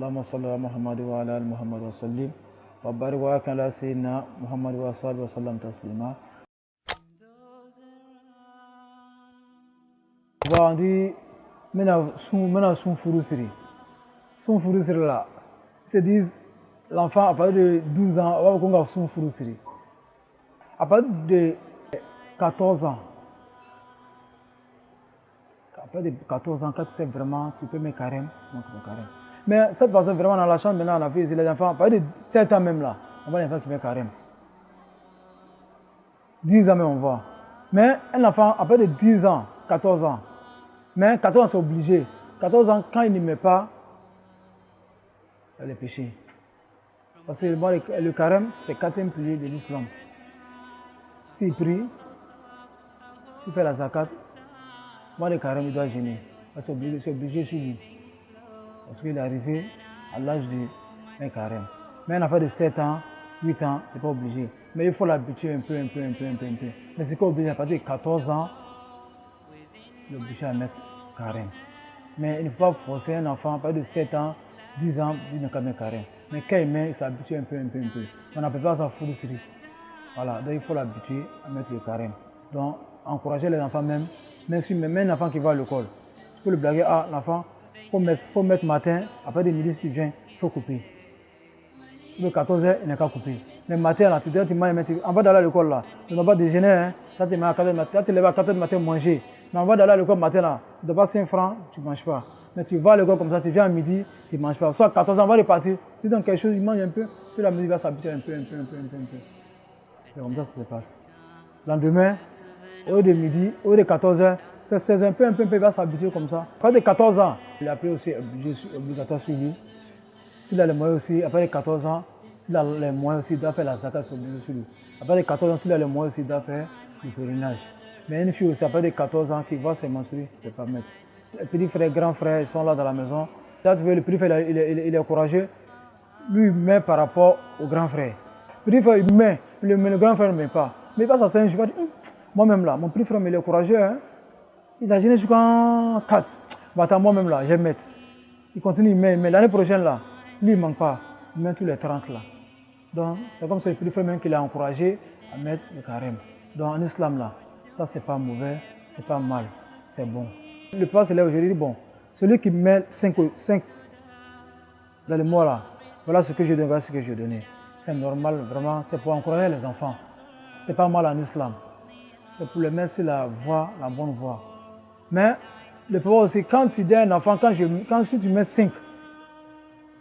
اللهم صل على محمد وعلى آل محمد وسلم وبارك على سيدنا محمد وصحبه وسلم تسليما. On dit maintenant son furusiri là, ils se disent l'enfant à partir de 12 ans on va qu'on son furusiri. À partir de 14 ans, quand tu sais vraiment, tu peux mettre carême, donc le carême. Mais cette personne vraiment dans la chambre maintenant on a fait les enfants, à partir de 7 ans même là, on voit les enfants qui mettent carême. 10 ans même on voit. Mais un enfant à partir de 10 ans, 14 ans, mais 14 ans c'est obligé. 14 ans quand il ne met pas, il y a les péchés. Parce que le carême c'est le 4e pilier de l'islam. S'il prie, s'il fait la zakat, moi le carême il doit gêner. C'est obligé sur lui. Parce qu'il est arrivé à l'âge d'un carême. Mais un enfant de 7 ans, 8 ans, c'est pas obligé. Mais il faut l'habituer un peu. Mais c'est pas obligé à partir de 14 ans, il est obligé à mettre carême. Mais il ne faut pas forcer un enfant à partir de 7 ans, 10 ans, il n'a qu'à mettre carême. Mais quand il met, il s'habitue un peu. On n'appelle pas ça fourusserie. Voilà, donc il faut l'habituer à mettre le carême. Donc, encourager les enfants même si même un enfant qui va à l'école, tu peux le blaguer, l'enfant, il faut mettre matin, après de midi si tu viens, il faut couper. Le 14h, il n'a qu'à couper. Mais matin, là, tu manges, on va d'aller à l'école là, tu ne dois pas déjeuner, hein. Ça tu mets à 4h du matin, tu lèves à 4h du matin manger. Mais on va d'aller à l'école matin là, tu ne dois pas 5 francs, tu ne manges pas. Mais tu vas à l'école comme ça, tu viens à midi, tu ne manges pas. Soit à 14h, on va repartir, tu donnes quelque chose, il mange un peu, puis la midi va s'habituer un peu. C'est comme ça que ça se passe. Le lendemain, au lieu de midi, au lieu de 14h, c'est un peu, il va s'habituer comme ça. Après de 14 ans, il a pris aussi obligatoire sur lui. S'il a les moyens aussi, après les 14 ans, s'il a les moyens aussi, il doit faire la zakat sur lui. Après les 14 ans, s'il a les moyens aussi, il doit faire le pèlerinage. Mais une fille aussi, après les 14 ans, qui va se menstruer, il ne peut pas mettre. Les petits frères, grands frères, ils sont là dans la maison. Là, tu vois, le petit frère, il est courageux. Lui, il met par rapport au grand frère. Le petit frère, il met, le grand frère ne met pas. Mais il va s'asseoir, je vais dire, moi-même là, mon petit frère, il est courageux. Hein? Il a gêné jusqu'en 4. Mais attends, moi-même là, je vais mettre. Il continue, il met. Mais l'année prochaine là, lui, il ne manque pas. Il met tous les 30 là. Donc, c'est comme ça le petit frère même qui l'a encouragé à mettre le carême. Donc, en islam là, ça, c'est pas mauvais, c'est pas mal, c'est bon. Le passé là, aujourd'hui, bon, celui qui met 5 dans le mois là, voilà ce que je donne, voilà ce que je donne. C'est normal, vraiment, c'est pour encourager les enfants. C'est pas mal en islam. C'est pour les mettre sur la bonne voie. Mais le problème aussi, quand tu dis à un enfant, si tu mets 5,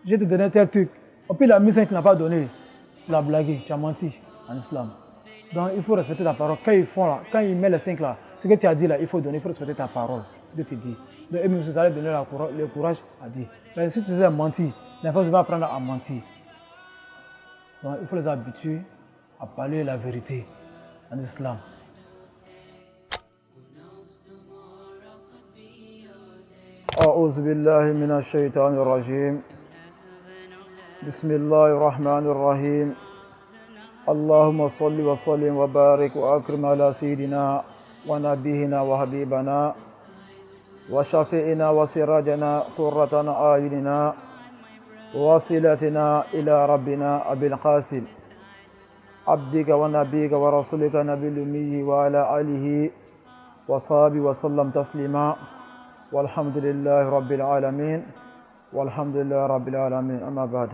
je te donner tel truc. Et puis il a mis 5, il n'a pas donné. Tu l'as blagué, tu as menti en islam. Donc il faut respecter ta parole. Quand il met les 5 là, ce que tu as dit là, il faut donner, il faut respecter ta parole, ce que tu dis. Donc même si ça allait donner le courage à dire. Mais si tu sais mentir, l'enfant va apprendre à mentir. Donc il faut les habituer à parler la vérité en islam. أعوذ بالله من الشيطان الرجيم بسم الله الرحمن الرحيم اللهم صل وسلم وبارك وأكرم على سيدنا ونبينا وحبيبنا وشفيعنا وسراجنا قرة أعيننا ووصيلتنا إلى ربنا أبي القاسم عبدك ونبيك ورسولك نبي الأمي وعلى آله وصحبه وسلم تسليما والحمد لله رب العالمين والحمد لله رب العالمين أما بعد.